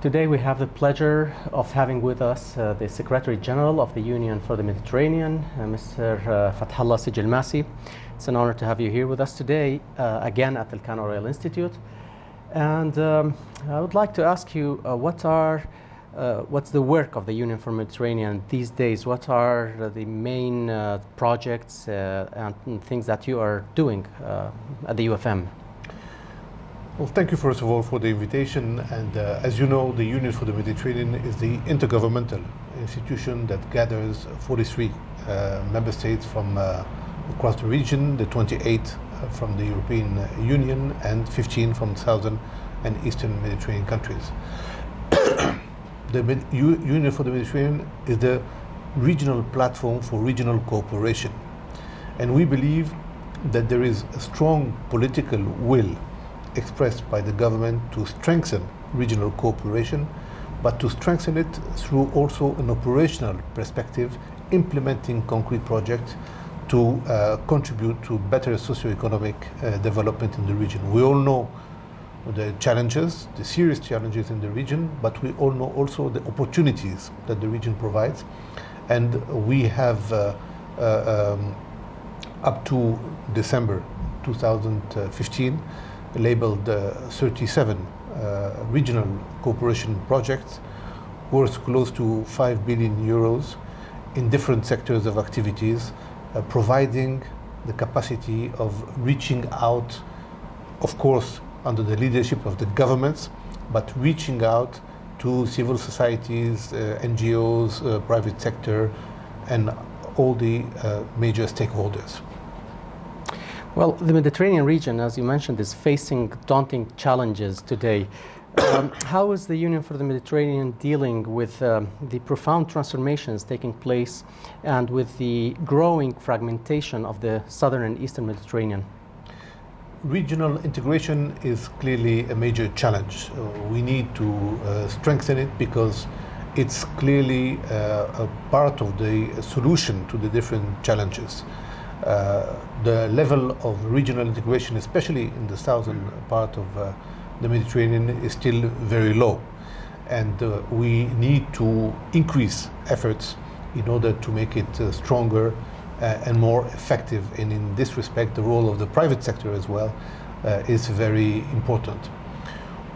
Today we have the pleasure of having with us the Secretary General of the Union for the Mediterranean, Mr. Fathallah Sijilmassi. It's an honor to have you here with us today, again at Elcano Royal Institute. And I would like to ask you, what's the work of the Union for the Mediterranean these days? What are the main projects and things that you are doing at the UFM? Well, thank you first of all for the invitation. And as you know, the Union for the Mediterranean is the intergovernmental institution that gathers 43 member states from across the region, the 28 from the European Union and 15 from southern and eastern Mediterranean countries. The Union for the Mediterranean is the regional platform for regional cooperation. And we believe that there is a strong political will expressed by the government to strengthen regional cooperation, but to strengthen it through also an operational perspective, implementing concrete projects to contribute to better socio-economic development in the region. We all know the challenges, the serious challenges in the region, but we all know also the opportunities that the region provides. And we have, up to December 2015, labeled 37 regional cooperation projects worth close to 5 billion euros in different sectors of activities, providing the capacity of reaching out, of course, under the leadership of the governments, but reaching out to civil societies, NGOs, private sector, and all the major stakeholders. Well, the Mediterranean region, as you mentioned, is facing daunting challenges today. How is the Union for the Mediterranean dealing with the profound transformations taking place and with the growing fragmentation of the southern and eastern Mediterranean? Regional integration is clearly a major challenge. We need to strengthen it because it's clearly a part of the solution to the different challenges. The level of regional integration, especially in the southern part of the Mediterranean, is still very low. And we need to increase efforts in order to make it stronger and more effective. And in this respect, the role of the private sector as well is very important.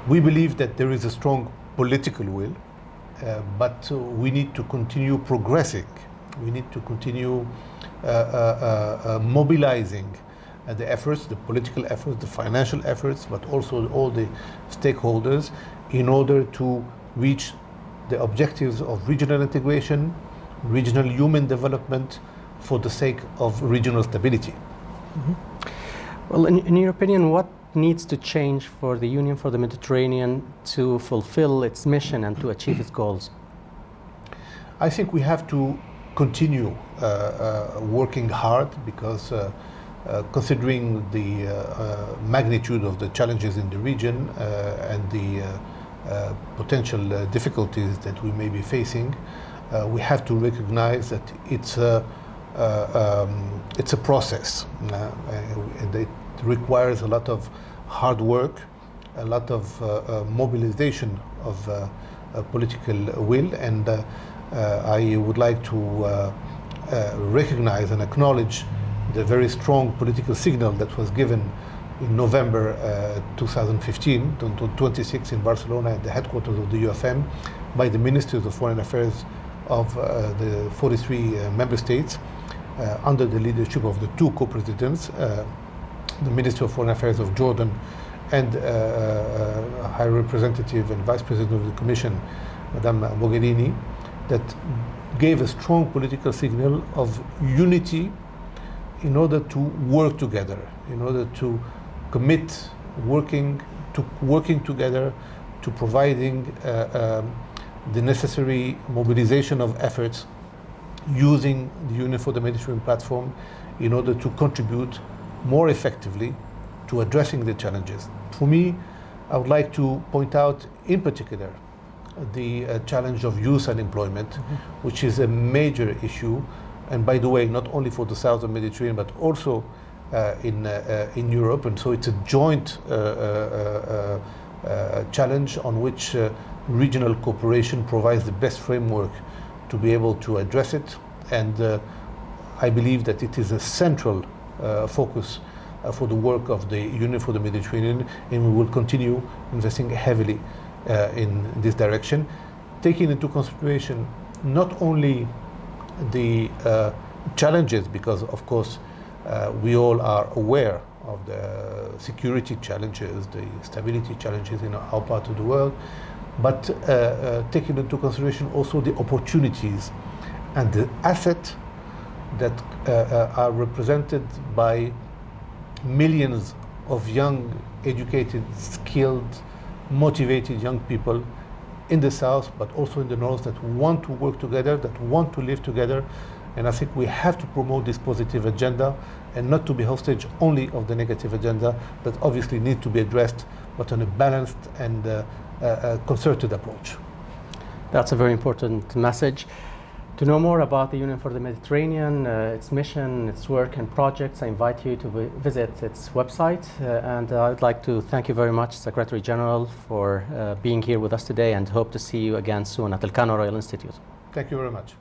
We believe that there is a strong political will, but we need to continue progressing. We need to continue mobilizing the efforts, the political efforts, the financial efforts, but also all the stakeholders in order to reach the objectives of regional integration, regional human development for the sake of regional stability. Mm-hmm. Well, in your opinion, what needs to change for the Union for the Mediterranean to fulfill its mission and to achieve its goals? I think we have to continue working hard because considering the magnitude of the challenges in the region and the potential difficulties that we may be facing, we have to recognize that it's a process. And it requires a lot of hard work, a lot of mobilization of political will, and I would like to recognize and acknowledge the very strong political signal that was given in November 2015, 26 in Barcelona at the headquarters of the UFM by the Ministers of Foreign Affairs of the 43 member states under the leadership of the two co-presidents, the Minister of Foreign Affairs of Jordan and High Representative and Vice President of the Commission, Madame Mogherini, that gave a strong political signal of unity in order to work together, in order to commit working together to providing the necessary mobilization of efforts using the Union for the Mediterranean platform in order to contribute more effectively to addressing the challenges. For me, I would like to point out in particular the challenge of youth unemployment, which is a major issue, and by the way, not only for the southern Mediterranean, but also in Europe, and so it's a joint challenge on which regional cooperation provides the best framework to be able to address it, and I believe that it is a central focus for the work of the Union for the Mediterranean, and we will continue investing heavily in this direction, taking into consideration not only the challenges, because of course we all are aware of the security challenges, the stability challenges in our part of the world, but taking into consideration also the opportunities and the asset that are represented by millions of young, educated, skilled, motivated young people in the south, but also in the north, that want to work together, that want to live together. And I think we have to promote this positive agenda and not to be hostage only of the negative agenda that obviously need to be addressed, but on a balanced and concerted approach. That's a very important message. To know more about the Union for the Mediterranean, its mission, its work and projects, I invite you to visit its website. And I'd like to thank you very much, Secretary General, for being here with us today, and hope to see you again soon at Elcano Royal Institute. Thank you very much.